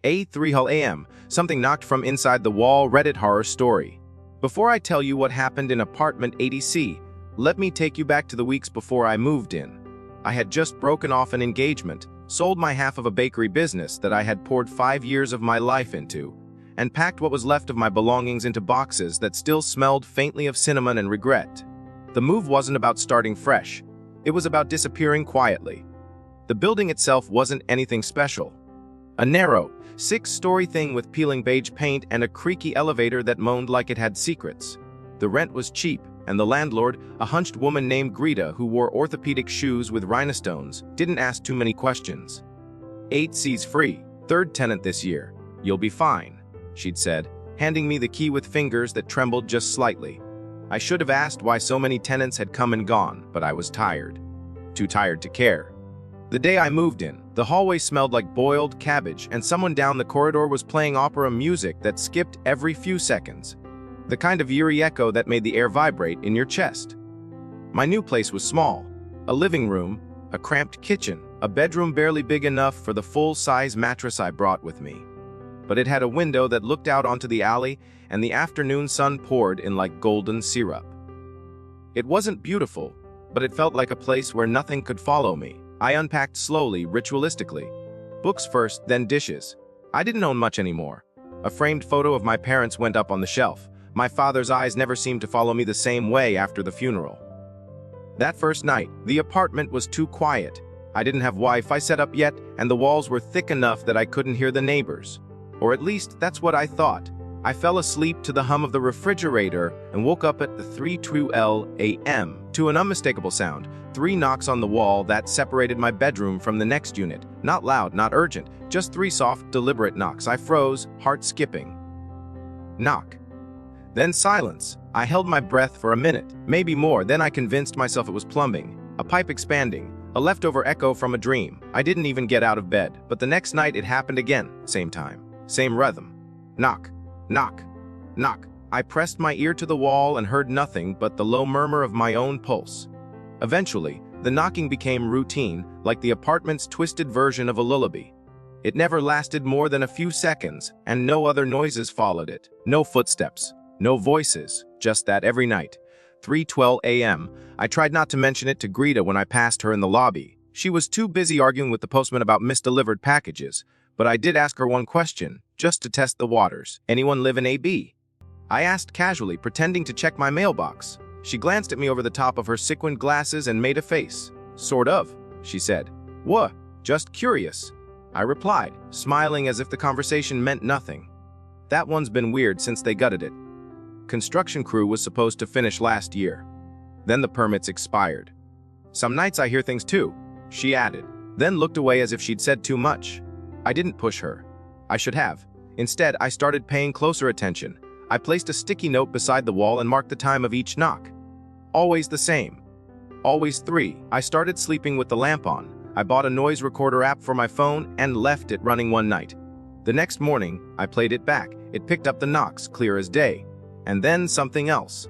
A3 a.m. Something knocked from inside the wall. Reddit horror story. Before I tell you what happened in apartment 80C, let me take you back to the weeks before I moved in. I had just broken off an engagement, sold my half of a bakery business that I had poured 5 years of my life into, and packed what was left of my belongings into boxes that still smelled faintly of cinnamon and regret. The move wasn't about starting fresh. It was about disappearing quietly. The building itself wasn't anything special. A narrow, 6-story thing with peeling beige paint and a creaky elevator that moaned like it had secrets. The rent was cheap, and the landlord, a hunched woman named Greta who wore orthopedic shoes with rhinestones, didn't ask too many questions. 8C's free, third tenant this year. You'll be fine, she'd said, handing me the key with fingers that trembled just slightly. I should have asked why so many tenants had come and gone, but I was tired. Too tired to care. The day I moved in, the hallway smelled like boiled cabbage, and someone down the corridor was playing opera music that skipped every few seconds. The kind of eerie echo that made the air vibrate in your chest. My new place was small. A living room, a cramped kitchen, a bedroom barely big enough for the full-size mattress I brought with me. But it had a window that looked out onto the alley, and the afternoon sun poured in like golden syrup. It wasn't beautiful, but it felt like a place where nothing could follow me. I unpacked slowly, ritualistically. Books first, then dishes. I didn't own much anymore. A framed photo of my parents went up on the shelf. My father's eyes never seemed to follow me the same way after the funeral. That first night, the apartment was too quiet. I didn't have Wi-Fi set up yet, and the walls were thick enough that I couldn't hear the neighbors. Or at least, that's what I thought. I fell asleep to the hum of the refrigerator and woke up at the 3:12 a.m. to an unmistakable sound. 3 knocks on the wall that separated my bedroom from the next unit. Not loud, not urgent, just 3 soft, deliberate knocks. I froze, heart skipping. Knock. Then silence. I held my breath for a minute, maybe more, then I convinced myself it was plumbing. A pipe expanding, a leftover echo from a dream. I didn't even get out of bed, but the next night it happened again. Same time, same rhythm. Knock, knock, knock. I pressed my ear to the wall and heard nothing but the low murmur of my own pulse. Eventually, the knocking became routine, like the apartment's twisted version of a lullaby. It never lasted more than a few seconds, and no other noises followed it. No footsteps, no voices, just that every night. 3:12 a.m. I tried not to mention it to Greta when I passed her in the lobby. She was too busy arguing with the postman about misdelivered packages, but I did ask her one question, just to test the waters. Anyone live in AB? I asked casually, pretending to check my mailbox. She glanced at me over the top of her sequined glasses and made a face. Sort of, she said. What? Just curious, I replied, smiling as if the conversation meant nothing. That one's been weird since they gutted it. Construction crew was supposed to finish last year. Then the permits expired. Some nights I hear things too, she added, then looked away as if she'd said too much. I didn't push her. I should have. Instead, I started paying closer attention. I placed a sticky note beside the wall and marked the time of each knock. Always the same. Always 3. I started sleeping with the lamp on. I bought a noise recorder app for my phone and left it running one night. The next morning, I played it back. It picked up the knocks, clear as day. And then something else.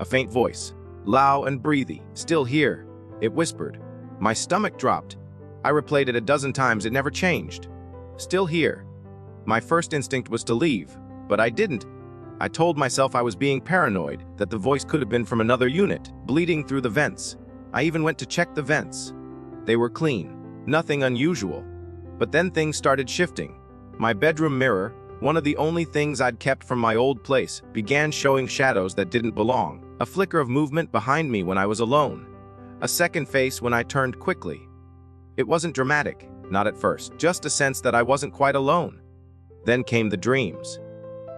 A faint voice. Low and breathy. Still here. It whispered. My stomach dropped. I replayed it a dozen times. It never changed. Still here. My first instinct was to leave, but I didn't. I told myself I was being paranoid, that the voice could have been from another unit, bleeding through the vents. I even went to check the vents. They were clean. Nothing unusual. But then things started shifting. My bedroom mirror, one of the only things I'd kept from my old place, began showing shadows that didn't belong. A flicker of movement behind me when I was alone. A second face when I turned quickly. It wasn't dramatic, not at first, just a sense that I wasn't quite alone. Then came the dreams.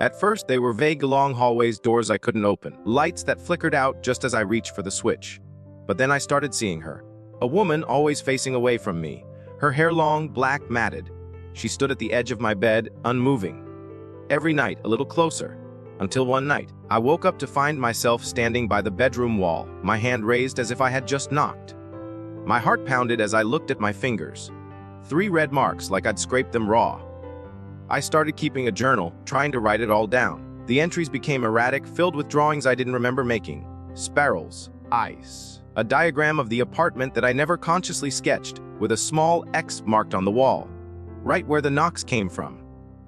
At first, they were vague long hallways, doors I couldn't open, lights that flickered out just as I reached for the switch. But then I started seeing her. A woman always facing away from me, her hair long, black, matted. She stood at the edge of my bed, unmoving. Every night, a little closer. Until one night, I woke up to find myself standing by the bedroom wall, my hand raised as if I had just knocked. My heart pounded as I looked at my fingers. 3 red marks like I'd scraped them raw. I started keeping a journal, trying to write it all down. The entries became erratic, filled with drawings I didn't remember making. Spirals, ice, a diagram of the apartment that I never consciously sketched, with a small X marked on the wall, right where the knocks came from.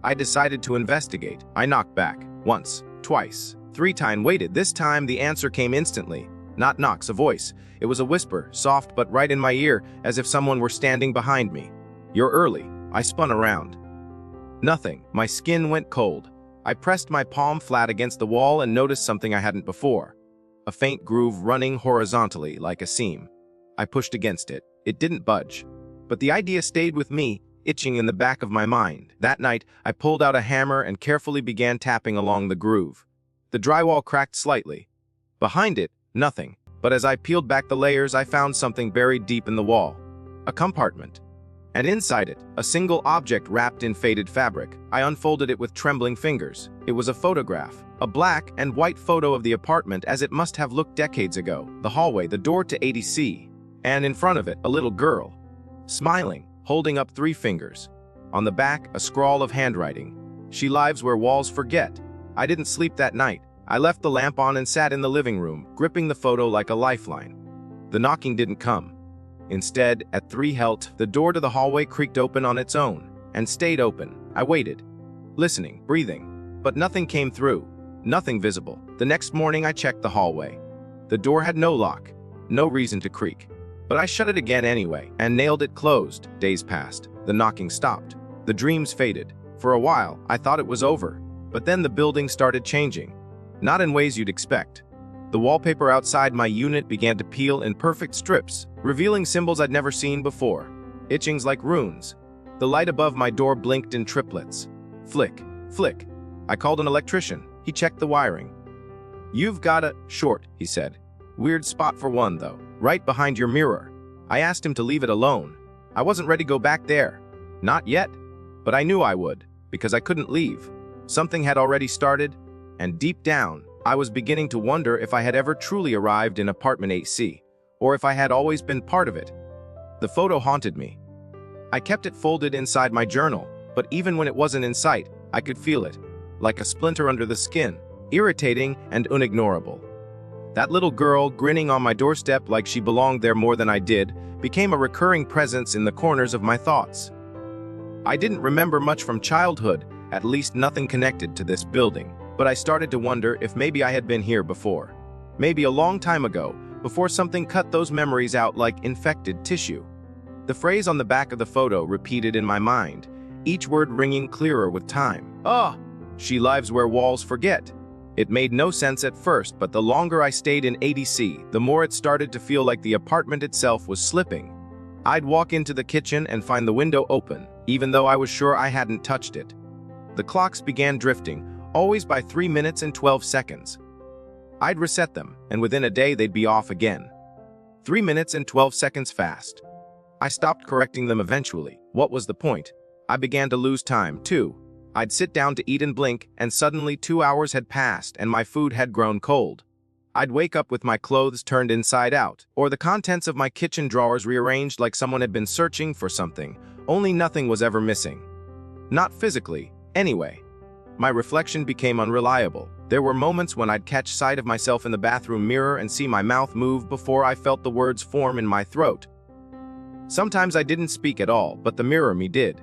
I decided to investigate. I knocked back. Once, twice, 3 times, waited. This time the answer came instantly. Not knocks, a voice. It was a whisper, soft but right in my ear, as if someone were standing behind me. "You're early." I spun around. Nothing. My skin went cold. I pressed my palm flat against the wall and noticed something I hadn't before. A faint groove running horizontally like a seam. I pushed against it. It didn't budge. But the idea stayed with me, itching in the back of my mind. That night, I pulled out a hammer and carefully began tapping along the groove. The drywall cracked slightly. Behind it, nothing. But as I peeled back the layers, I found something buried deep in the wall. A compartment. And inside it, a single object wrapped in faded fabric. I unfolded it with trembling fingers. It was a photograph. A black and white photo of the apartment as it must have looked decades ago. The hallway, the door to 80C. And in front of it, a little girl. Smiling, holding up 3 fingers. On the back, a scrawl of handwriting. "She lives where walls forget." I didn't sleep that night. I left the lamp on and sat in the living room, gripping the photo like a lifeline. The knocking didn't come. Instead, at 3 helt, the door to the hallway creaked open on its own, and stayed open. I waited, listening, breathing, but nothing came through, nothing visible. The next morning I checked the hallway. The door had no lock, no reason to creak. But I shut it again anyway, and nailed it closed. Days passed. The knocking stopped. The dreams faded. For a while, I thought it was over. But then the building started changing. Not in ways you'd expect. The wallpaper outside my unit began to peel in perfect strips, revealing symbols I'd never seen before. Etchings like runes. The light above my door blinked in triplets. Flick, flick. I called an electrician. He checked the wiring. "You've got a short," he said. "Weird spot for one, though. Right behind your mirror." I asked him to leave it alone. I wasn't ready to go back there. Not yet. But I knew I would, because I couldn't leave. Something had already started, and deep down, I was beginning to wonder if I had ever truly arrived in apartment 8C, or if I had always been part of it. The photo haunted me. I kept it folded inside my journal, but even when it wasn't in sight, I could feel it, like a splinter under the skin, irritating and unignorable. That little girl, grinning on my doorstep like she belonged there more than I did, became a recurring presence in the corners of my thoughts. I didn't remember much from childhood, at least nothing connected to this building. But I started to wonder if maybe I had been here before. Maybe a long time ago, before something cut those memories out like infected tissue. The phrase on the back of the photo repeated in my mind, each word ringing clearer with time. "Ah, she lives where walls forget." It made no sense at first, but the longer I stayed in 80C, the more it started to feel like the apartment itself was slipping. I'd walk into the kitchen and find the window open, even though I was sure I hadn't touched it. The clocks began drifting, always by 3 minutes and 12 seconds. I'd reset them, and within a day they'd be off again. 3 minutes and 12 seconds fast. I stopped correcting them eventually. What was the point? I began to lose time, too. I'd sit down to eat and blink, and suddenly 2 hours had passed and my food had grown cold. I'd wake up with my clothes turned inside out, or the contents of my kitchen drawers rearranged like someone had been searching for something, only nothing was ever missing. Not physically, anyway. My reflection became unreliable. There were moments when I'd catch sight of myself in the bathroom mirror and see my mouth move before I felt the words form in my throat. Sometimes I didn't speak at all, but the mirror me did.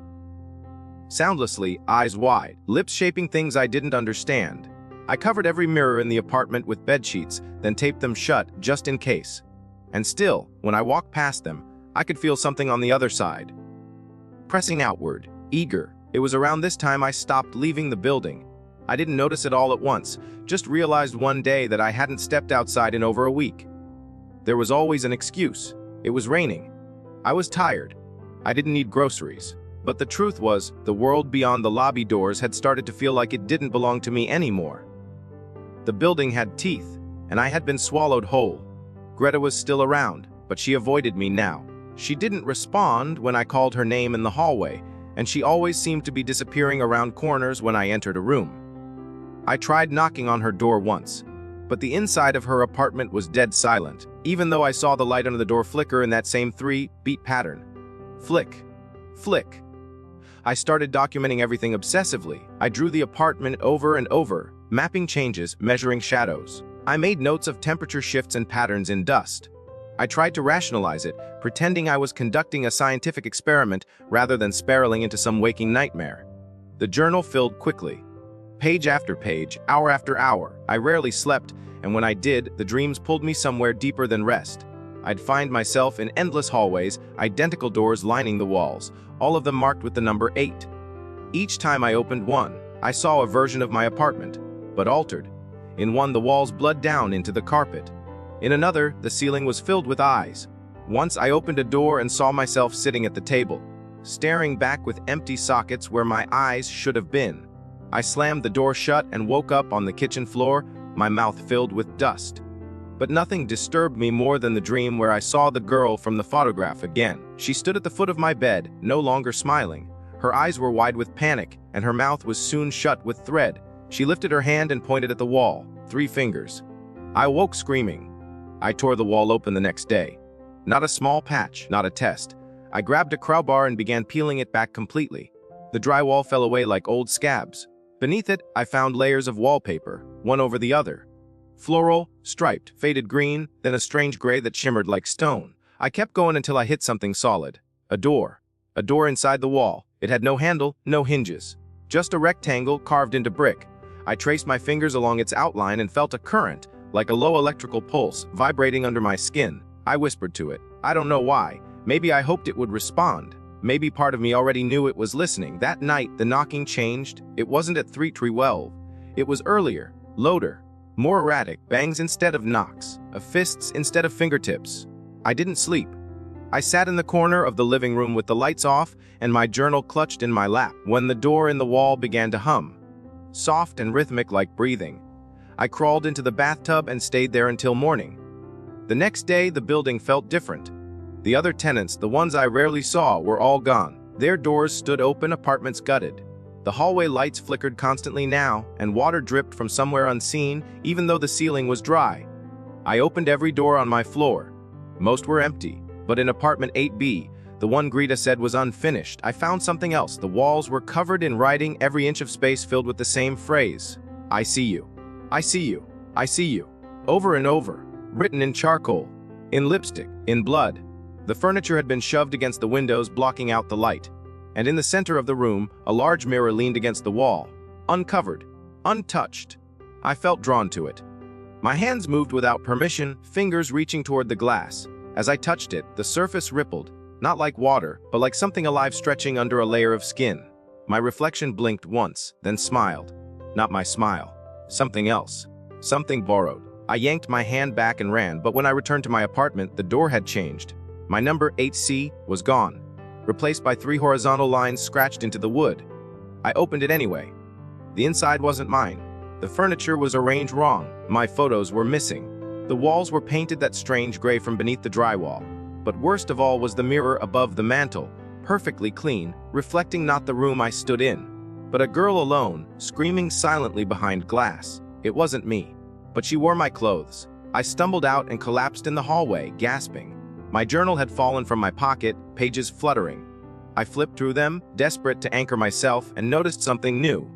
Soundlessly, eyes wide, lips shaping things I didn't understand. I covered every mirror in the apartment with bedsheets, then taped them shut just in case. And still, when I walked past them, I could feel something on the other side. Pressing outward, eager. It was around this time I stopped leaving the building. I didn't notice it all at once, just realized one day that I hadn't stepped outside in over a week. There was always an excuse. It was raining. I was tired. I didn't need groceries. But the truth was, the world beyond the lobby doors had started to feel like it didn't belong to me anymore. The building had teeth, and I had been swallowed whole. Greta was still around, but she avoided me now. She didn't respond when I called her name in the hallway, and she always seemed to be disappearing around corners when I entered a room. I tried knocking on her door once, but the inside of her apartment was dead silent, even though I saw the light under the door flicker in that same 3-beat pattern. Flick, flick. I started documenting everything obsessively. I drew the apartment over and over, mapping changes, measuring shadows. I made notes of temperature shifts and patterns in dust. I tried to rationalize it, pretending I was conducting a scientific experiment rather than spiraling into some waking nightmare. The journal filled quickly. Page after page, hour after hour. I rarely slept, and when I did, the dreams pulled me somewhere deeper than rest. I'd find myself in endless hallways, identical doors lining the walls, all of them marked with the number 8. Each time I opened one, I saw a version of my apartment, but altered. In one, the walls bled down into the carpet. In another, the ceiling was filled with eyes. Once I opened a door and saw myself sitting at the table, staring back with empty sockets where my eyes should have been. I slammed the door shut and woke up on the kitchen floor, my mouth filled with dust. But nothing disturbed me more than the dream where I saw the girl from the photograph again. She stood at the foot of my bed, no longer smiling. Her eyes were wide with panic, and her mouth was soon shut with thread. She lifted her hand and pointed at the wall, 3 fingers. I awoke screaming. I tore the wall open the next day. Not a small patch, not a test. I grabbed a crowbar and began peeling it back completely. The drywall fell away like old scabs. Beneath it, I found layers of wallpaper, one over the other. Floral, striped, faded green, then a strange gray that shimmered like stone. I kept going until I hit something solid. A door. A door inside the wall. It had no handle, no hinges. Just a rectangle carved into brick. I traced my fingers along its outline and felt a current, like a low electrical pulse, vibrating under my skin. I whispered to it. I don't know why. Maybe I hoped it would respond. Maybe part of me already knew it was listening. That night, the knocking changed. It wasn't at 3:12. It was earlier, louder, more erratic, bangs instead of knocks, fists instead of fingertips. I didn't sleep. I sat in the corner of the living room with the lights off and my journal clutched in my lap when the door in the wall began to hum, soft and rhythmic like breathing. I crawled into the bathtub and stayed there until morning. The next day, the building felt different. The other tenants, the ones I rarely saw, were all gone. Their doors stood open, apartments gutted. The hallway lights flickered constantly now, and water dripped from somewhere unseen, even though the ceiling was dry. I opened every door on my floor. Most were empty, but in apartment 8B, the one Greta said was unfinished, I found something else. The walls were covered in writing, every inch of space filled with the same phrase. I see you. I see you. I see you. Over and over, written in charcoal, in lipstick, in blood. The furniture had been shoved against the windows, blocking out the light. And in the center of the room, a large mirror leaned against the wall, uncovered, untouched. I felt drawn to it. My hands moved without permission, fingers reaching toward the glass. As I touched it, the surface rippled, not like water, but like something alive stretching under a layer of skin. My reflection blinked once, then smiled. Not my smile. Something else. Something borrowed. I yanked my hand back and ran, but when I returned to my apartment, the door had changed. My number 8C was gone, replaced by 3 horizontal lines scratched into the wood. I opened it anyway. The inside wasn't mine. The furniture was arranged wrong. My photos were missing. The walls were painted that strange gray from beneath the drywall. But worst of all was the mirror above the mantel, perfectly clean, reflecting not the room I stood in, but a girl alone, screaming silently behind glass. It wasn't me, but she wore my clothes. I stumbled out and collapsed in the hallway, gasping. My journal had fallen from my pocket, pages fluttering. I flipped through them, desperate to anchor myself, and noticed something new.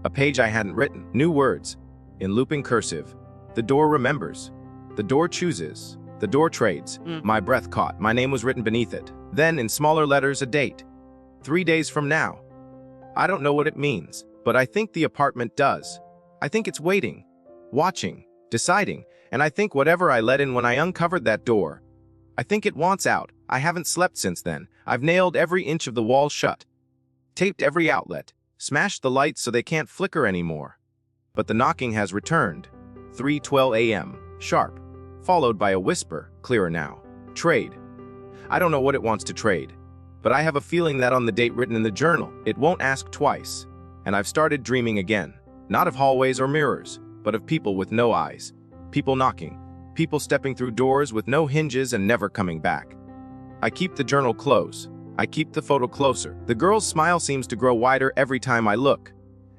A page I hadn't written, new words, in looping cursive. The door remembers. The door chooses. The door trades. My breath caught. My name was written beneath it. Then, in smaller letters, a date. 3 days from now. I don't know what it means, but I think the apartment does. I think it's waiting, watching, deciding, and I think whatever I let in when I uncovered that door, I think it wants out. I haven't slept since then. I've nailed every inch of the wall shut, taped every outlet, smashed the lights so they can't flicker anymore. But the knocking has returned. 3:12 a.m., sharp, followed by a whisper, clearer now. Trade. I don't know what it wants to trade, but I have a feeling that on the date written in the journal, it won't ask twice. And I've started dreaming again, not of hallways or mirrors, but of people with no eyes, people knocking, people stepping through doors with no hinges and never coming back. I keep the journal close. I keep the photo closer. The girl's smile seems to grow wider every time I look.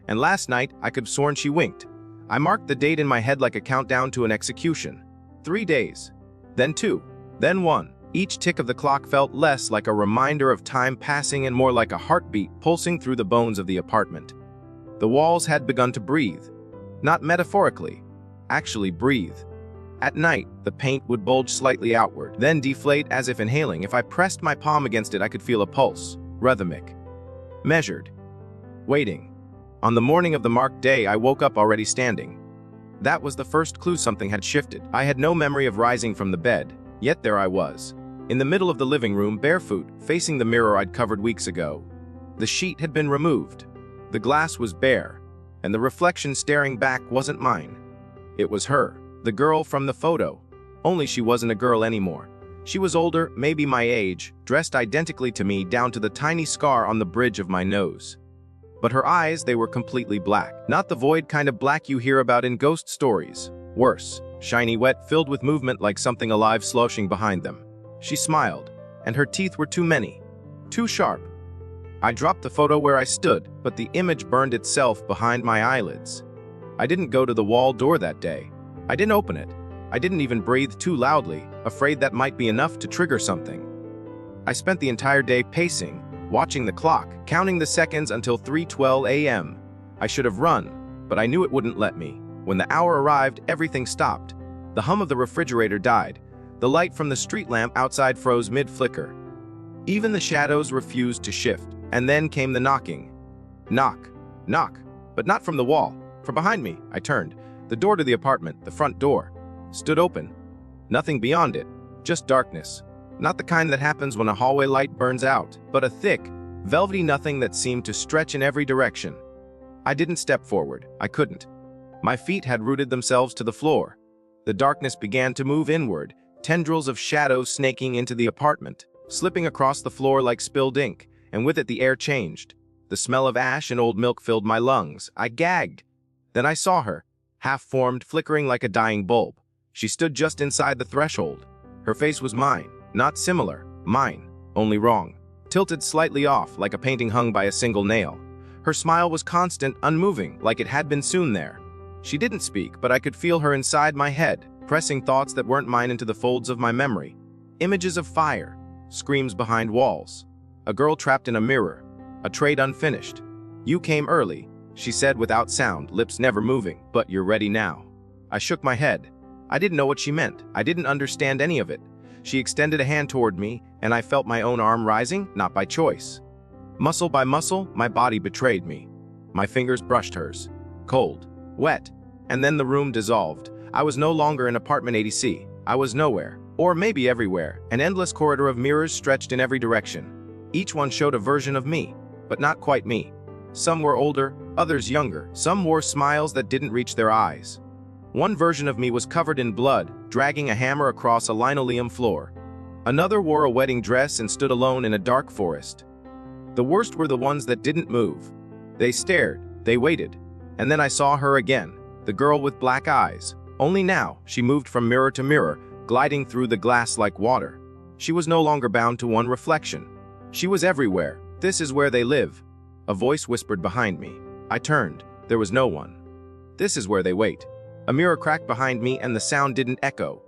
And last night, I could have sworn she winked. I marked the date in my head like a countdown to an execution. 3 days. Then 2. Then 1. Each tick of the clock felt less like a reminder of time passing and more like a heartbeat pulsing through the bones of the apartment. The walls had begun to breathe. Not metaphorically. Actually breathe. At night, the paint would bulge slightly outward, then deflate as if inhaling. If I pressed my palm against it, I could feel a pulse, rhythmic, measured. waiting. On the morning of the marked day, I woke up already standing. That was the first clue something had shifted. I had no memory of rising from the bed, yet there I was, in the middle of the living room, barefoot, facing the mirror I'd covered weeks ago. The sheet had been removed. The glass was bare, and the reflection staring back wasn't mine. It was her, the girl from the photo. Only she wasn't a girl anymore. She was older, maybe my age, dressed identically to me down to the tiny scar on the bridge of my nose. But her eyes, they were completely black. Not the void kind of black you hear about in ghost stories. Worse, shiny wet, filled with movement like something alive sloshing behind them. She smiled, and her teeth were too many, too sharp. I dropped the photo where I stood, but the image burned itself behind my eyelids. I didn't go to the wall door that day. I didn't open it. I didn't even breathe too loudly, afraid that might be enough to trigger something. I spent the entire day pacing, watching the clock, counting the seconds until 3:12 a.m. I should have run, but I knew it wouldn't let me. When the hour arrived, everything stopped. The hum of the refrigerator died. The light from the street lamp outside froze mid-flicker. Even the shadows refused to shift. And then came the knocking. Knock, knock, but not from the wall. From behind me, I turned. The door to the apartment, the front door, stood open. Nothing beyond it, just darkness. Not the kind that happens when a hallway light burns out, but a thick, velvety nothing that seemed to stretch in every direction. I didn't step forward. I couldn't. My feet had rooted themselves to the floor. The darkness began to move inward, tendrils of shadows snaking into the apartment, slipping across the floor like spilled ink, and with it the air changed. The smell of ash and old milk filled my lungs. I gagged. Then I saw her, half-formed, flickering like a dying bulb. She stood just inside the threshold. Her face was mine, not similar, mine, only wrong, tilted slightly off like a painting hung by a single nail. Her smile was constant, unmoving, like it had been sewn there. She didn't speak, but I could feel her inside my head, pressing thoughts that weren't mine into the folds of my memory. Images of fire, screams behind walls, a girl trapped in a mirror, a trade unfinished. "You came early," she said without sound, lips never moving, "but you're ready now." I shook my head. I didn't know what she meant. I didn't understand any of it. She extended a hand toward me, and I felt my own arm rising, not by choice. Muscle by muscle, my body betrayed me. My fingers brushed hers. Cold, wet, and then the room dissolved. I was no longer in apartment 80C. I was nowhere, or maybe everywhere. An endless corridor of mirrors stretched in every direction. Each one showed a version of me, but not quite me. Some were older, others younger. Some wore smiles that didn't reach their eyes. One version of me was covered in blood, dragging a hammer across a linoleum floor. Another wore a wedding dress and stood alone in a dark forest. The worst were the ones that didn't move. They stared, they waited. And then I saw her again, the girl with black eyes. Only now, she moved from mirror to mirror, gliding through the glass like water. She was no longer bound to one reflection. She was everywhere. "This is where they live," a voice whispered behind me. I turned. There was no one. "This is where they wait." A mirror cracked behind me and the sound didn't echo.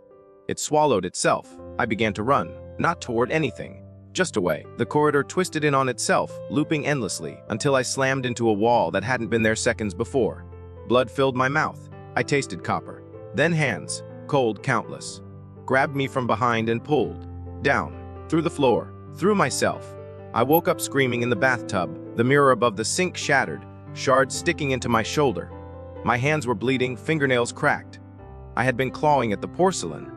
It swallowed itself. I began to run, not toward anything, just away. The corridor twisted in on itself, looping endlessly, until I slammed into a wall that hadn't been there seconds before. Blood filled my mouth. I tasted copper. Then hands, cold, countless, grabbed me from behind and pulled. Down, through the floor, through myself. I woke up screaming in the bathtub, the mirror above the sink shattered, shards sticking into my shoulder. My hands were bleeding, fingernails cracked. I had been clawing at the porcelain.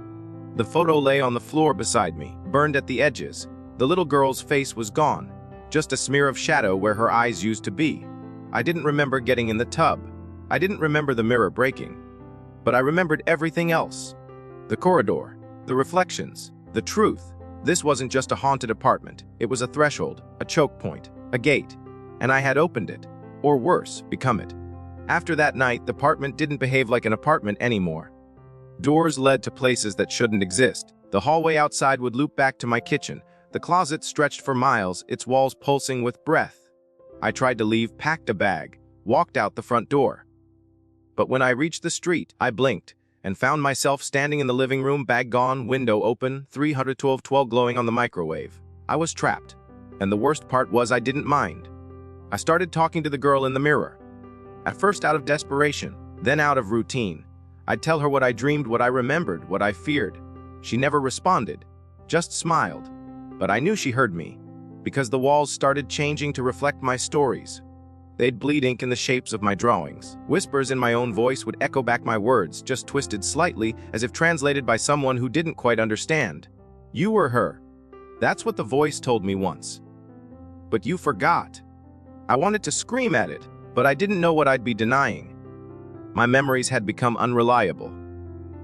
The photo lay on the floor beside me, burned at the edges. The little girl's face was gone, just a smear of shadow where her eyes used to be. I didn't remember getting in the tub. I didn't remember the mirror breaking. But I remembered everything else. The corridor, the reflections, the truth. This wasn't just a haunted apartment. It was a threshold, a choke point, a gate. And I had opened it, or worse, become it. After that night, the apartment didn't behave like an apartment anymore. Doors led to places that shouldn't exist. The hallway outside would loop back to my kitchen. The closet stretched for miles, its walls pulsing with breath. I tried to leave, packed a bag, walked out the front door. But when I reached the street, I blinked and found myself standing in the living room, bag gone, window open, 312 glowing on the microwave. I was trapped. And the worst part was I didn't mind. I started talking to the girl in the mirror. At first out of desperation, then out of routine. I'd tell her what I dreamed, what I remembered, what I feared. She never responded, just smiled. But I knew she heard me, because the walls started changing to reflect my stories. They'd bleed ink in the shapes of my drawings. Whispers in my own voice would echo back my words, just twisted slightly, as if translated by someone who didn't quite understand. You were her. That's what the voice told me once. But you forgot. I wanted to scream at it, but I didn't know what I'd be denying. My memories had become unreliable.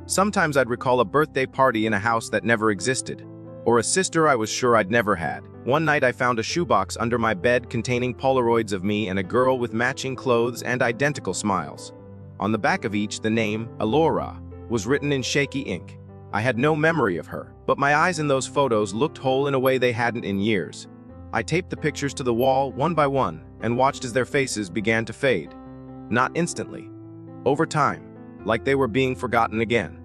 Sometimes I'd recall a birthday party in a house that never existed, or a sister I was sure I'd never had. One night I found a shoebox under my bed containing Polaroids of me and a girl with matching clothes and identical smiles. On the back of each, the name, Elora, was written in shaky ink. I had no memory of her, but my eyes in those photos looked whole in a way they hadn't in years. I taped the pictures to the wall one by one and watched as their faces began to fade. Not instantly. Over time, like they were being forgotten again.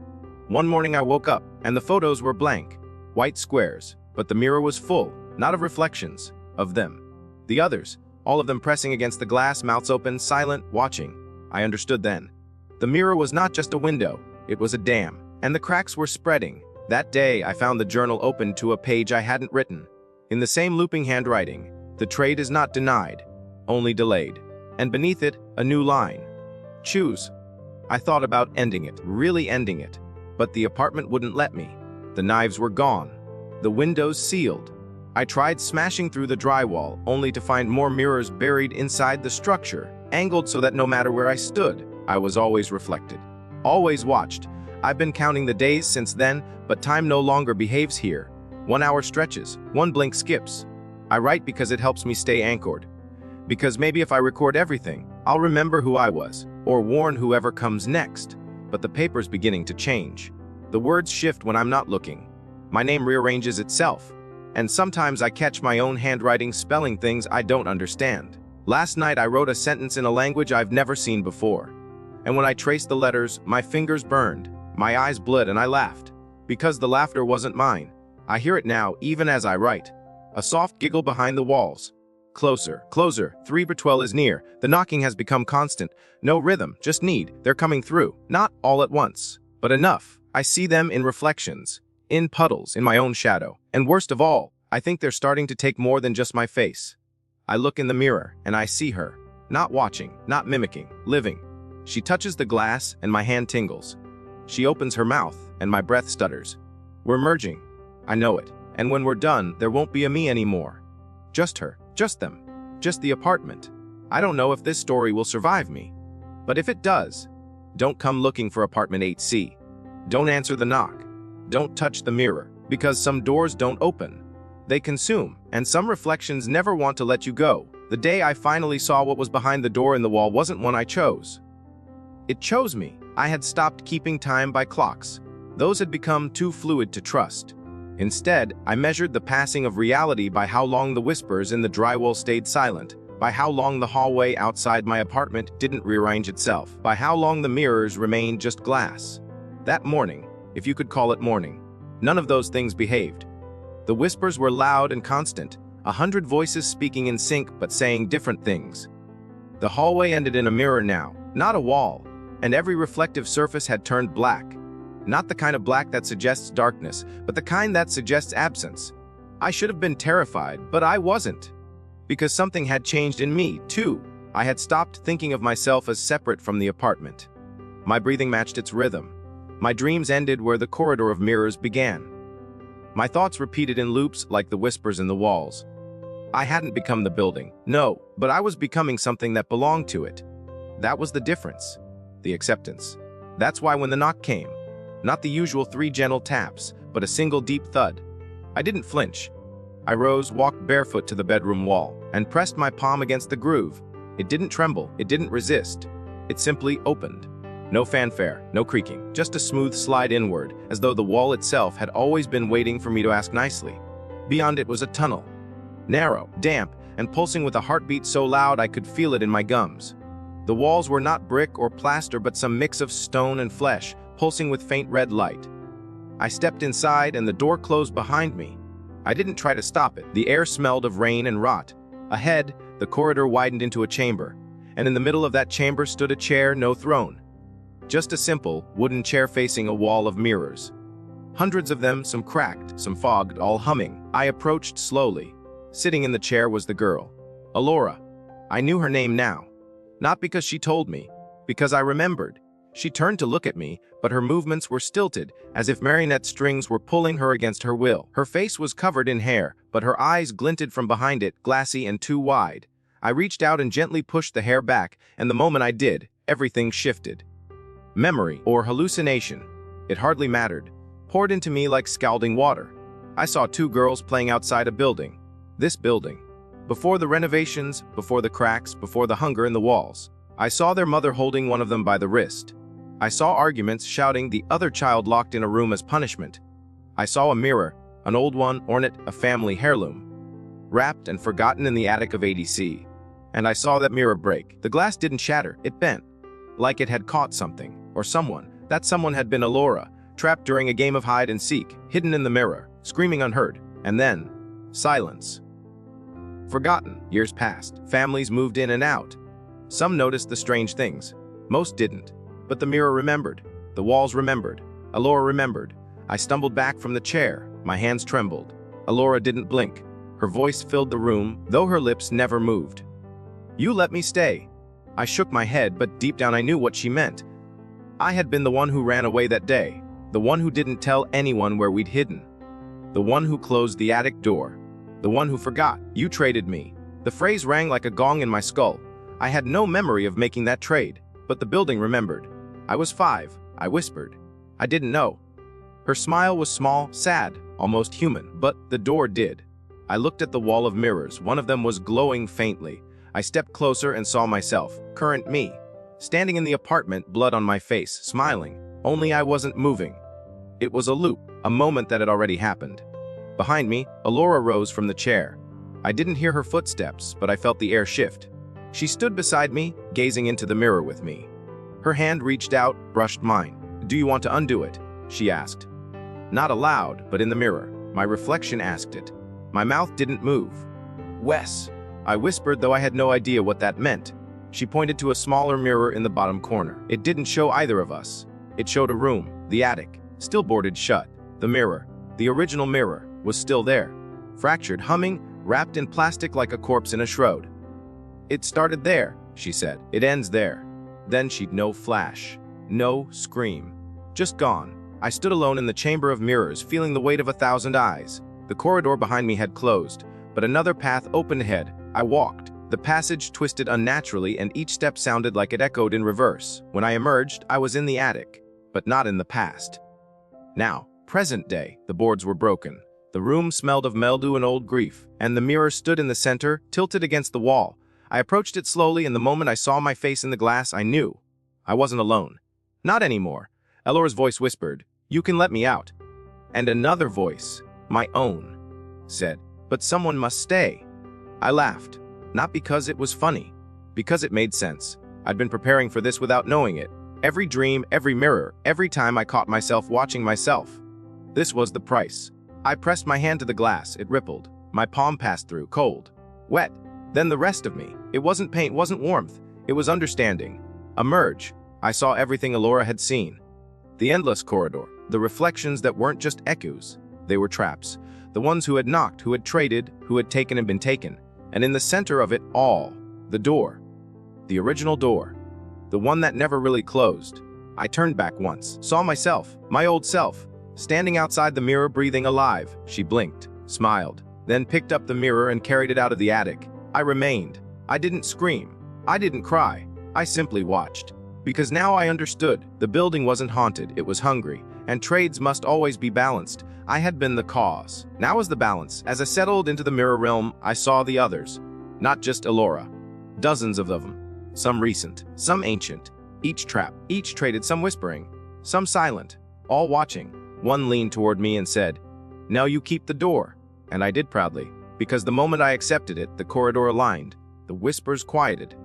One morning I woke up, and the photos were blank, white squares, but the mirror was full, not of reflections, of them. The others, all of them pressing against the glass, mouths open, silent, watching. I understood then. The mirror was not just a window, it was a dam, and the cracks were spreading. That day, I found the journal open to a page I hadn't written. In the same looping handwriting, the trade is not denied, only delayed. And beneath it, a new line. Choose. I thought about ending it, really ending it. But the apartment wouldn't let me. The knives were gone. The windows sealed. I tried smashing through the drywall, only to find more mirrors buried inside the structure, angled so that no matter where I stood, I was always reflected. Always watched. I've been counting the days since then, but time no longer behaves here. 1 hour stretches, one blink skips. I write because it helps me stay anchored. Because maybe if I record everything, I'll remember who I was, or warn whoever comes next. But the paper's beginning to change. The words shift when I'm not looking. My name rearranges itself. And sometimes I catch my own handwriting spelling things I don't understand. Last night I wrote a sentence in a language I've never seen before. And when I traced the letters, my fingers burned, my eyes bled, and I laughed. Because the laughter wasn't mine. I hear it now, even as I write. A soft giggle behind the walls. Closer, closer, 3/12 is near. The knocking has become constant. No rhythm, just need. They're coming through. Not all at once, but enough. I see them in reflections, in puddles, in my own shadow. And worst of all, I think they're starting to take more than just my face. I look in the mirror, and I see her. Not watching, not mimicking, living. She touches the glass, and my hand tingles. She opens her mouth, and my breath stutters. We're merging. I know it. And when we're done, there won't be a me anymore. Just her. Just them. Just the apartment. I don't know if this story will survive me. But if it does, don't come looking for apartment 8C. Don't answer the knock. Don't touch the mirror, because some doors don't open. They consume, and some reflections never want to let you go. The day I finally saw what was behind the door in the wall wasn't one I chose. It chose me. I had stopped keeping time by clocks. Those had become too fluid to trust. Instead, I measured the passing of reality by how long the whispers in the drywall stayed silent, by how long the hallway outside my apartment didn't rearrange itself, by how long the mirrors remained just glass. That morning, if you could call it morning, none of those things behaved. The whispers were loud and constant, 100 voices speaking in sync but saying different things. The hallway ended in a mirror now, not a wall, and every reflective surface had turned black. Not the kind of black that suggests darkness, but the kind that suggests absence. I should have been terrified, but I wasn't. Because something had changed in me, too. I had stopped thinking of myself as separate from the apartment. My breathing matched its rhythm. My dreams ended where the corridor of mirrors began. My thoughts repeated in loops like the whispers in the walls. I hadn't become the building, no, but I was becoming something that belonged to it. That was the difference. The acceptance. That's why when the knock came, not the usual 3 gentle taps, but a single deep thud. I didn't flinch. I rose, walked barefoot to the bedroom wall, and pressed my palm against the groove. It didn't tremble, it didn't resist. It simply opened. No fanfare, no creaking, just a smooth slide inward, as though the wall itself had always been waiting for me to ask nicely. Beyond it was a tunnel. Narrow, damp, and pulsing with a heartbeat so loud I could feel it in my gums. The walls were not brick or plaster, but some mix of stone and flesh, pulsing with faint red light. I stepped inside and the door closed behind me. I didn't try to stop it. The air smelled of rain and rot. Ahead, the corridor widened into a chamber, and in the middle of that chamber stood a chair, no throne. Just a simple, wooden chair facing a wall of mirrors. Hundreds of them, some cracked, some fogged, all humming. I approached slowly. Sitting in the chair was the girl, Elora. I knew her name now. Not because she told me, because I remembered. She turned to look at me, but her movements were stilted, as if marionette strings were pulling her against her will. Her face was covered in hair, but her eyes glinted from behind it, glassy and too wide. I reached out and gently pushed the hair back, and the moment I did, everything shifted. Memory, or hallucination, it hardly mattered, poured into me like scalding water. I saw two girls playing outside a building. This building. Before the renovations, before the cracks, before the hunger in the walls. I saw their mother holding one of them by the wrist. I saw arguments, shouting, the other child locked in a room as punishment. I saw a mirror, an old one, ornate, a family heirloom, wrapped and forgotten in the attic of ADC. And I saw that mirror break. The glass didn't shatter, it bent, like it had caught something, or someone. That someone had been Elora, trapped during a game of hide and seek, hidden in the mirror, screaming unheard. And then, silence. Forgotten. Years passed. Families moved in and out. Some noticed the strange things. Most didn't. But the mirror remembered. The walls remembered. Elora remembered. I stumbled back from the chair. My hands trembled. Elora didn't blink. Her voice filled the room, though her lips never moved. "You let me stay." I shook my head, but deep down I knew what she meant. I had been the one who ran away that day. The one who didn't tell anyone where we'd hidden. The one who closed the attic door. The one who forgot. "You traded me." The phrase rang like a gong in my skull. I had no memory of making that trade, but the building remembered. I was 5, I whispered. I didn't know. Her smile was small, sad, almost human, but the door did. I looked at the wall of mirrors. One of them was glowing faintly. I stepped closer and saw myself, current me, standing in the apartment, blood on my face, smiling, only I wasn't moving. It was a loop, a moment that had already happened. Behind me, Elora rose from the chair. I didn't hear her footsteps, but I felt the air shift. She stood beside me, gazing into the mirror with me. Her hand reached out, brushed mine. "Do you want to undo it?" she asked. Not aloud, but in the mirror. My reflection asked it. My mouth didn't move. "Wes," I whispered, though I had no idea what that meant. She pointed to a smaller mirror in the bottom corner. It didn't show either of us. It showed a room, the attic, still boarded shut. The mirror, the original mirror, was still there, fractured, humming, wrapped in plastic like a corpse in a shroud. "It started there," she said. "It ends there." Then she'd no flash, no scream. Just gone. I stood alone in the chamber of mirrors, feeling the weight of 1,000 eyes. The corridor behind me had closed, but another path opened ahead. I walked. The passage twisted unnaturally, and each step sounded like it echoed in reverse. When I emerged, I was in the attic, but not in the past. Now, present day, the boards were broken. The room smelled of mildew and old grief, and the mirror stood in the center, tilted against the wall. I approached it slowly, and the moment I saw my face in the glass, I knew. I wasn't alone. Not anymore. Elora's voice whispered, "You can let me out." And another voice, my own, said, "But someone must stay." I laughed. Not because it was funny, because it made sense. I'd been preparing for this without knowing it. Every dream, every mirror, every time I caught myself watching myself. This was the price. I pressed my hand to the glass. It rippled. My palm passed through, cold, wet. Then the rest of me. It wasn't paint, wasn't warmth. It was understanding. A merge. I saw everything Elora had seen. The endless corridor. The reflections that weren't just echoes. They were traps. The ones who had knocked, who had traded, who had taken and been taken. And in the center of it all, the door. The original door. The one that never really closed. I turned back once, saw myself, my old self, standing outside the mirror, breathing alive. She blinked, smiled, then picked up the mirror and carried it out of the attic. I remained. I didn't scream. I didn't cry. I simply watched. Because now I understood. The building wasn't haunted, it was hungry, and trades must always be balanced. I had been the cause. Now was the balance. As I settled into the mirror realm, I saw the others. Not just Elora. Dozens of them. Some recent, some ancient. Each trapped, each traded, some whispering, some silent, all watching. One leaned toward me and said, "Now you keep the door." And I did proudly, because the moment I accepted it, the corridor aligned, the whispers quieted,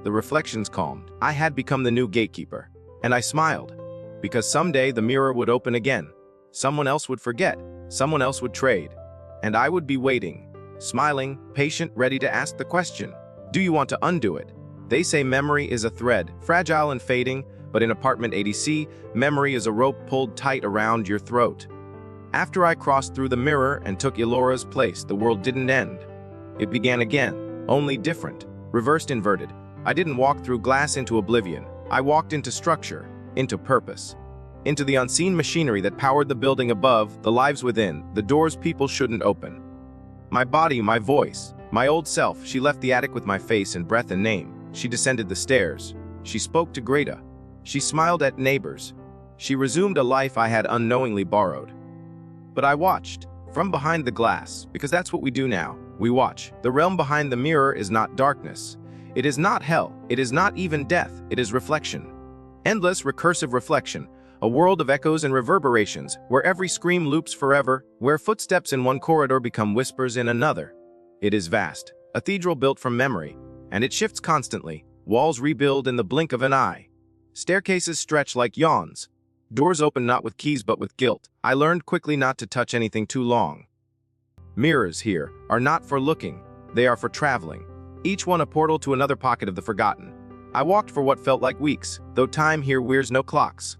the reflections calmed. I had become the new gatekeeper, and I smiled, because someday the mirror would open again. Someone else would forget, someone else would trade, and I would be waiting, smiling, patient, ready to ask the question, "Do you want to undo it?" They say memory is a thread, fragile and fading, but in apartment 80C, memory is a rope pulled tight around your throat. After I crossed through the mirror and took Elora's place, the world didn't end. It began again, only different. reversed inverted. I didn't walk through glass into oblivion. I walked into structure, into purpose, into the unseen machinery that powered the building above, the lives within, the doors people shouldn't open. My body, my voice, my old self, she left the attic with my face and breath and name. She descended the stairs. She spoke to Greta. She smiled at neighbors. She resumed a life I had unknowingly borrowed. But I watched, from behind the glass, because that's what we do now. We watch. The realm behind the mirror is not darkness. It is not hell. It is not even death. It is reflection. Endless, recursive reflection. A world of echoes and reverberations, where every scream loops forever, where footsteps in one corridor become whispers in another. It is vast, a cathedral built from memory, and it shifts constantly. Walls rebuild in the blink of an eye. Staircases stretch like yawns. Doors open not with keys but with guilt. I learned quickly not to touch anything too long. Mirrors here are not for looking, they are for traveling. Each one a portal to another pocket of the forgotten. I walked for what felt like weeks, though time here wears no clocks.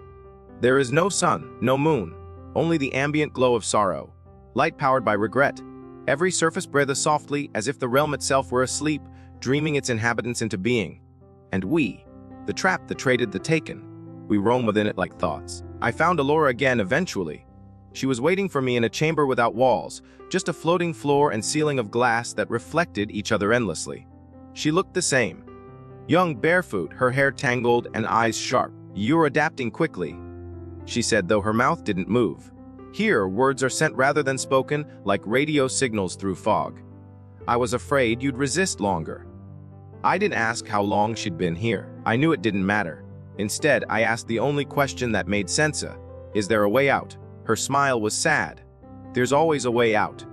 There is no sun, no moon, only the ambient glow of sorrow, light powered by regret. Every surface breathes softly as if the realm itself were asleep, dreaming its inhabitants into being. And we, the trapped, the traded, the taken, we roam within it like thoughts. I found Elora again eventually. She was waiting for me in a chamber without walls, just a floating floor and ceiling of glass that reflected each other endlessly. She looked the same. Young, barefoot, her hair tangled and eyes sharp. "You're adapting quickly," she said, though her mouth didn't move. Here, words are sent rather than spoken, like radio signals through fog. I was afraid you'd resist longer. I didn't ask how long she'd been here. I knew it didn't matter. Instead, I asked the only question that made sense. Is there a way out? Her smile was sad. There's always a way out,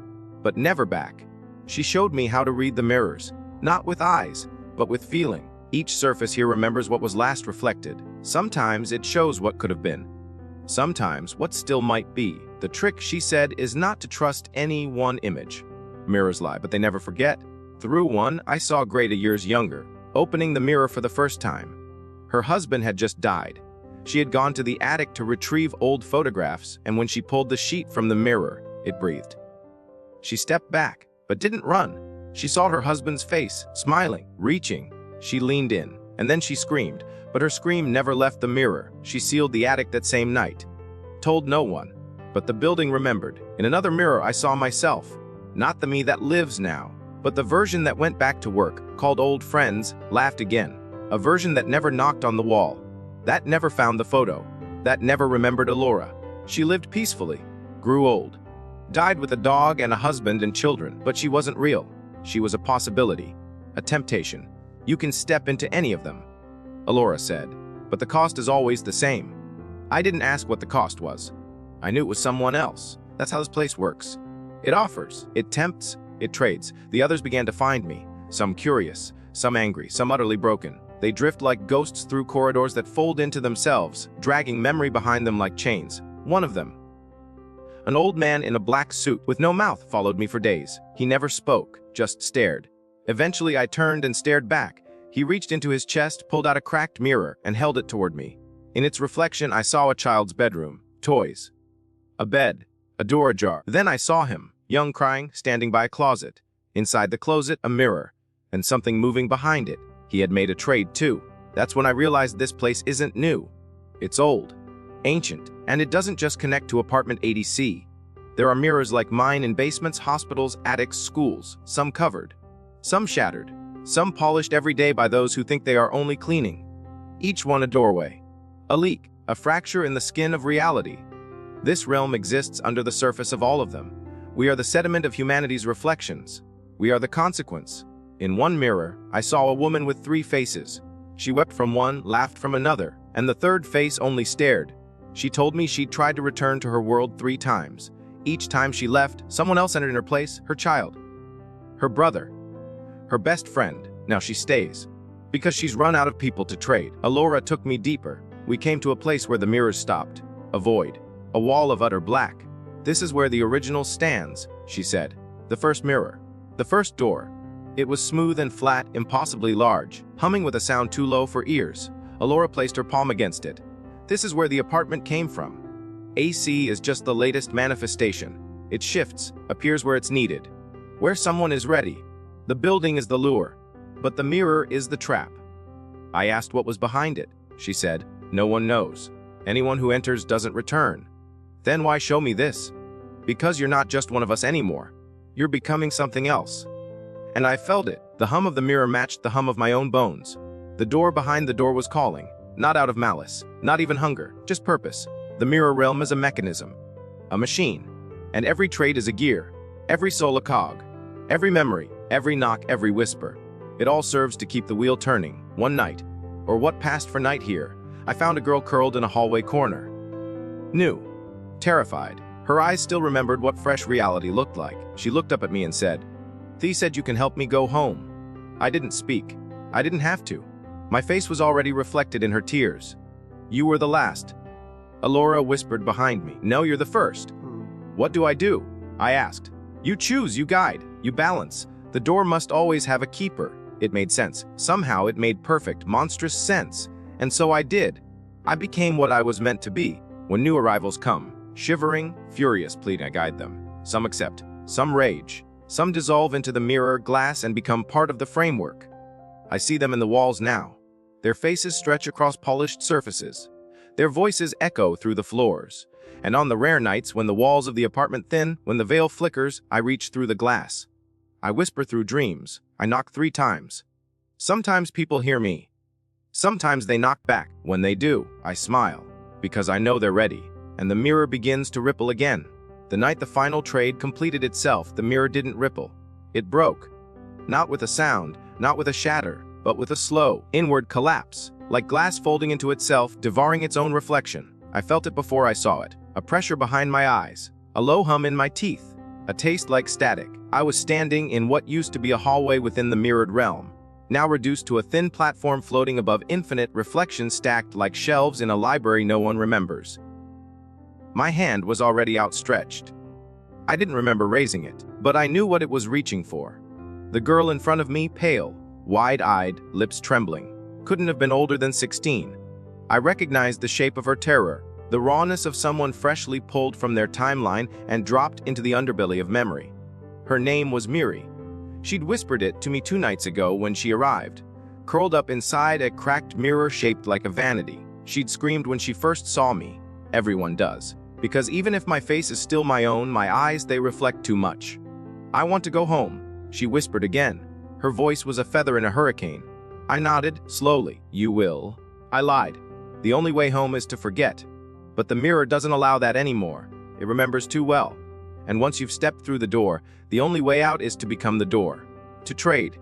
but never back. She showed me how to read the mirrors, not with eyes, but with feeling. Each surface here remembers what was last reflected. Sometimes it shows what could have been. Sometimes what still might be. The trick, she said, is not to trust any one image. Mirrors lie, but they never forget. Through one, I saw Greta years younger, opening the mirror for the first time. Her husband had just died. She had gone to the attic to retrieve old photographs, and when she pulled the sheet from the mirror, it breathed. She stepped back, but didn't run. She saw her husband's face, smiling, reaching. She leaned in, and then she screamed, but her scream never left the mirror. She sealed the attic that same night. Told no one, but the building remembered. In another mirror, I saw myself. Not the me that lives now, but the version that went back to work, called old friends, laughed again. A version that never knocked on the wall, that never found the photo, that never remembered Elora. She lived peacefully, grew old, died with a dog and a husband and children, but she wasn't real. She was a possibility, a temptation. You can step into any of them, Elora said, but the cost is always the same. I didn't ask what the cost was. I knew it was someone else. That's how this place works. It offers, it tempts, it trades. The others began to find me, some curious, some angry, some utterly broken. They drift like ghosts through corridors that fold into themselves, dragging memory behind them like chains. One of them, an old man in a black suit with no mouth, followed me for days. He never spoke, just stared. Eventually I turned and stared back. He reached into his chest, pulled out a cracked mirror, and held it toward me. In its reflection, I saw a child's bedroom, toys, a bed, a door ajar. Then I saw him, young, crying, standing by a closet. Inside the closet, a mirror, and something moving behind it. He had made a trade too. That's when I realized this place isn't new. It's old, ancient, and it doesn't just connect to apartment 80C. There are mirrors like mine in basements, hospitals, attics, schools, some covered, some shattered, some polished every day by those who think they are only cleaning. Each one a doorway, a leak, a fracture in the skin of reality. This realm exists under the surface of all of them. We are the sediment of humanity's reflections. We are the consequence. In one mirror, I saw a woman with 3 faces. She wept from one, laughed from another, and the third face only stared. She told me she'd tried to return to her world 3 times. Each time she left, someone else entered in her place, her child, her brother, her best friend. Now she stays, because she's run out of people to trade. Elora took me deeper. We came to a place where the mirrors stopped. A void, a wall of utter black. This is where the original stands, she said. The first mirror, the first door. It was smooth and flat, impossibly large, humming with a sound too low for ears. Elora placed her palm against it. This is where the apartment came from. AC is just the latest manifestation. It shifts, appears where it's needed, where someone is ready. The building is the lure. But the mirror is the trap. I asked what was behind it. She said, "No one knows. Anyone who enters doesn't return." Then why show me this? Because you're not just one of us anymore. You're becoming something else. And I felt it. The hum of the mirror matched the hum of my own bones. The door behind the door was calling, not out of malice, not even hunger, just purpose. The mirror realm is a mechanism, a machine, and every trade is a gear, every soul a cog, every memory, every knock, every whisper. It all serves to keep the wheel turning. One night, or what passed for night here, I found a girl curled in a hallway corner. New, terrified. Her eyes still remembered what fresh reality looked like. She looked up at me and said, "Thee said you can help me go home." I didn't speak. I didn't have to. My face was already reflected in her tears. "You were the last." Elora whispered behind me. "No, you're the first." "What do I do?" I asked. "You choose, you guide, you balance. The door must always have a keeper." It made sense. Somehow it made perfect, monstrous sense. And so I did. I became what I was meant to be. When new arrivals come, shivering, furious, pleading, I guide them. Some accept, some rage, some dissolve into the mirror glass and become part of the framework. I see them in the walls now. Their faces stretch across polished surfaces. Their voices echo through the floors. And on the rare nights when the walls of the apartment thin, when the veil flickers, I reach through the glass. I whisper through dreams. I knock 3 times. Sometimes people hear me. Sometimes they knock back. When they do, I smile, because I know they're ready. And the mirror begins to ripple again. The night the final trade completed itself, the mirror didn't ripple. It broke. Not with a sound, not with a shatter, but with a slow, inward collapse, like glass folding into itself, devouring its own reflection. I felt it before I saw it. A pressure behind my eyes, a low hum in my teeth, a taste like static. I was standing in what used to be a hallway within the mirrored realm, now reduced to a thin platform floating above infinite reflections stacked like shelves in a library no one remembers. My hand was already outstretched. I didn't remember raising it, but I knew what it was reaching for. The girl in front of me, pale, wide-eyed, lips trembling, couldn't have been older than 16. I recognized the shape of her terror, the rawness of someone freshly pulled from their timeline and dropped into the underbelly of memory. Her name was Miri. She'd whispered it to me 2 nights ago when she arrived, curled up inside a cracked mirror shaped like a vanity. She'd screamed when she first saw me. Everyone does. Because even if my face is still my own, my eyes, they reflect too much. "I want to go home," she whispered again. Her voice was a feather in a hurricane. I nodded, slowly. "You will." I lied. "The only way home is to forget." But the mirror doesn't allow that anymore. It remembers too well. And once you've stepped through the door, the only way out is to become the door. To trade.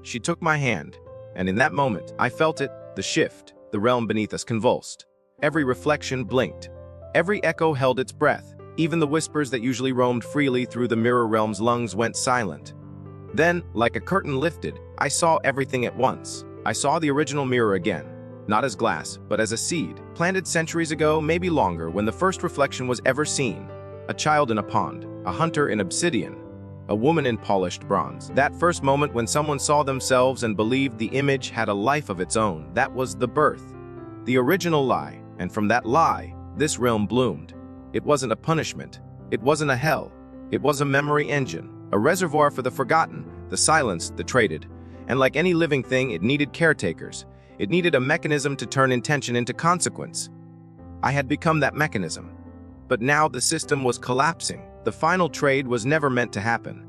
She took my hand, and in that moment, I felt it, the shift, the realm beneath us convulsed. Every reflection blinked. Every echo held its breath. Even the whispers that usually roamed freely through the mirror realm's lungs went silent. Then, like a curtain lifted, I saw everything at once. I saw the original mirror again. Not as glass, but as a seed, planted centuries ago, maybe longer, when the first reflection was ever seen. A child in a pond, a hunter in obsidian, a woman in polished bronze. That first moment when someone saw themselves and believed the image had a life of its own, that was the birth. The original lie, and from that lie, this realm bloomed. It wasn't a punishment. It wasn't a hell. It was a memory engine, a reservoir for the forgotten, the silenced, the traded. And like any living thing, it needed caretakers. It needed a mechanism to turn intention into consequence. I had become that mechanism. But now the system was collapsing. The final trade was never meant to happen.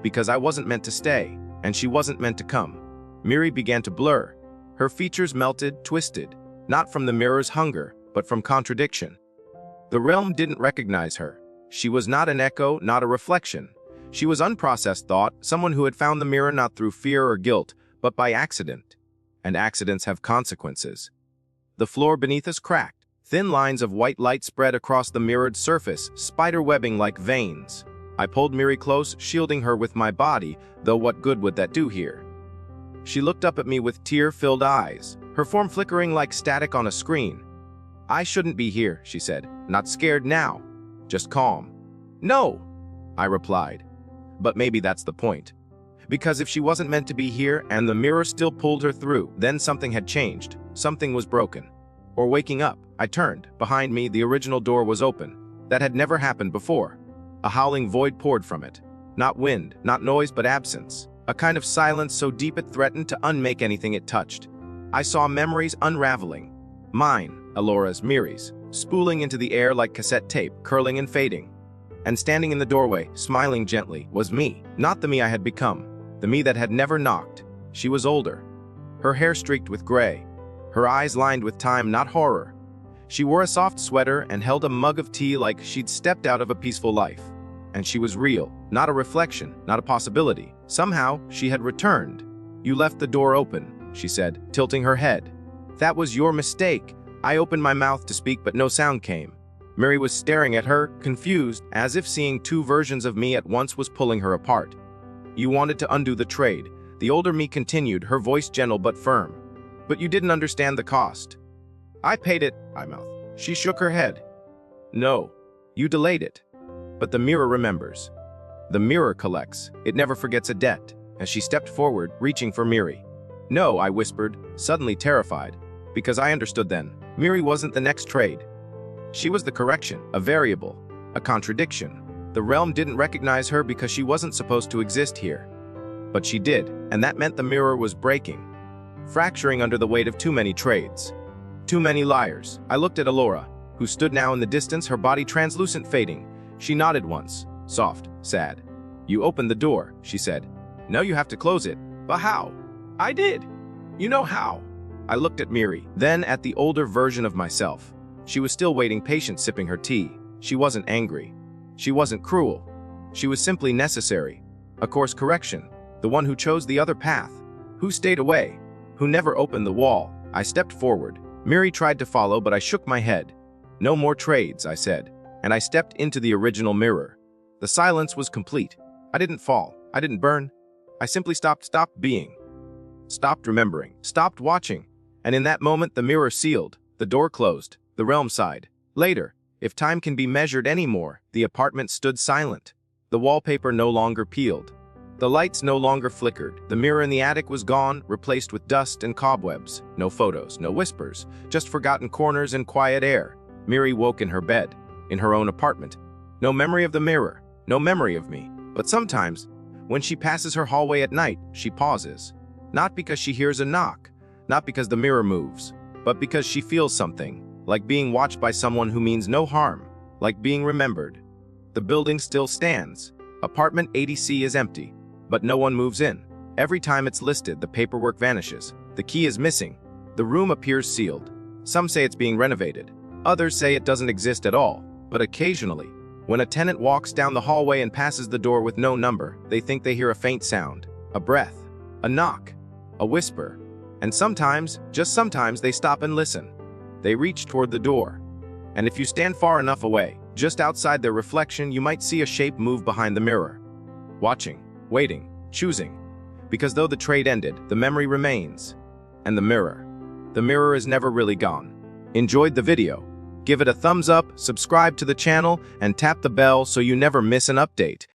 Because I wasn't meant to stay, and she wasn't meant to come. Miri began to blur. Her features melted, twisted, not from the mirror's hunger, but from contradiction. The realm didn't recognize her. She was not an echo, not a reflection. She was unprocessed thought, someone who had found the mirror not through fear or guilt, but by accident. And accidents have consequences. The floor beneath us cracked. Thin lines of white light spread across the mirrored surface, spider webbing like veins. I pulled Miri close, shielding her with my body, though what good would that do here? She looked up at me with tear-filled eyes, her form flickering like static on a screen. "I shouldn't be here," she said. "Not scared now, just calm." "No," I replied. But maybe that's the point. Because if she wasn't meant to be here and the mirror still pulled her through, then something had changed. Something was broken. Or waking up, I turned. Behind me, the original door was open. That had never happened before. A howling void poured from it. Not wind, not noise, but absence. a kind of silence so deep it threatened to unmake anything it touched. I saw memories unraveling. Mine, Elora's, Miri's, spooling into the air like cassette tape, curling and fading. And standing in the doorway, smiling gently, was me. Not the me I had become, the me that had never knocked. She was older. Her hair streaked with gray. Her eyes lined with time, not horror. She wore a soft sweater and held a mug of tea like she'd stepped out of a peaceful life. And she was real, not a reflection, not a possibility. Somehow, she had returned. "You left the door open," she said, tilting her head. "That was your mistake." I opened my mouth to speak, but no sound came. Miri was staring at her, confused, as if seeing two versions of me at once was pulling her apart. "You wanted to undo the trade," the older me continued, her voice gentle but firm. "But you didn't understand the cost." "I paid it," I mouthed. She shook her head. "No, you delayed it. But the mirror remembers. The mirror collects. It never forgets a debt." As she stepped forward, reaching for Miri. "No," I whispered, suddenly terrified, because I understood then. Miri wasn't the next trade. She was the correction, a variable, a contradiction. The realm didn't recognize her because she wasn't supposed to exist here. But she did, and that meant the mirror was breaking, fracturing under the weight of too many trades. Too many liars. I looked at Elora, who stood now in the distance, her body translucent, fading. She nodded once, soft, sad. "You opened the door," she said. "Now you have to close it." "But how?" "I did. You know how." I looked at Miri, then at the older version of myself. She was still waiting, patient, sipping her tea. She wasn't angry. She wasn't cruel. She was simply necessary. A course correction. The one who chose the other path. Who stayed away. Who never opened the wall. I stepped forward. Miri tried to follow, but I shook my head. "No more trades," I said, and I stepped into the original mirror. The silence was complete. I didn't fall. I didn't burn. I simply stopped being. Stopped remembering. Stopped watching. And in that moment, the mirror sealed. The door closed. The realm sighed. Later, if time can be measured anymore, the apartment stood silent. The wallpaper no longer peeled. The lights no longer flickered. The mirror in the attic was gone, replaced with dust and cobwebs. No photos, no whispers, just forgotten corners and quiet air. Miri woke in her bed, in her own apartment. No memory of the mirror, no memory of me. But sometimes, when she passes her hallway at night, she pauses. Not because she hears a knock, not because the mirror moves, but because she feels something, like being watched by someone who means no harm, like being remembered. The building still stands. Apartment 80C is empty. But no one moves in. Every time it's listed, the paperwork vanishes. The key is missing. The room appears sealed. Some say it's being renovated. Others say it doesn't exist at all. But occasionally, when a tenant walks down the hallway and passes the door with no number, they think they hear a faint sound, a breath, a knock, a whisper. And sometimes, just sometimes, they stop and listen. They reach toward the door. And if you stand far enough away, just outside their reflection, you might see a shape move behind the mirror. Watching. Waiting, choosing, because though the trade ended, the memory remains. And the mirror is never really gone. Enjoyed the video? Give it a thumbs up, subscribe to the channel, and tap the bell so you never miss an update.